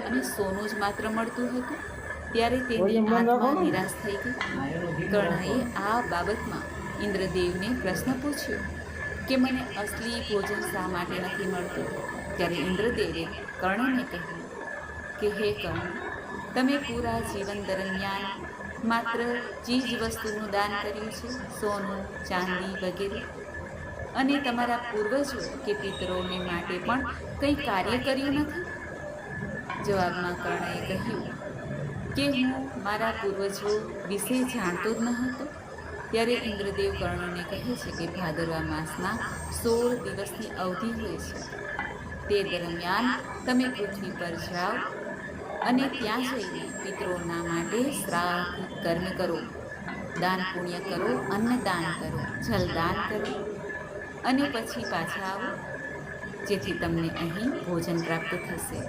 અને સોનું જ માત્ર મળતું હતું, ત્યારે તેની આત્મા નિરાશ થઈ ગઈ. કર્ણએ આ બાબતમાં ઇન્દ્રદેવને પ્રશ્ન પૂછ્યો કે મને અસલી ભોજન શા માટે નથી મળતું. ત્યારે ઇન્દ્રદેવે કર્ણને કહ્યું કે હે કર્ણ, તમે પૂરા જીવન દરમિયાન માત્ર ચીજ વસ્તુનું દાન કર્યું છે, સોનું, ચાંદી વગેરે, અને તમારા પૂર્વજો કે પિતરોને માટે પણ કંઈ કાર્ય કર્યું નથી. જવાબમાં કર્ણએ કહ્યું કે હું મારા પૂર્વજો વિશે જાણતો જ ન હતો. ત્યારે ઇન્દ્રદેવ કર્ણને કહે છે કે ભાદરવા માસના 16 દિવસની અવધિ હોય છે. તે દરમિયાન તમે પૃથ્વી પર જાઓ અને ત્યાં જઈને પિતરોના માટે શ્રાદ્ધ કર્મ કરો, દાન પુણ્ય કરો, અન્નદાન કરો, જલદાન કરો અને પછી પાછા આવો, જેથી તમને અહીં ભોજન પ્રાપ્ત થશે.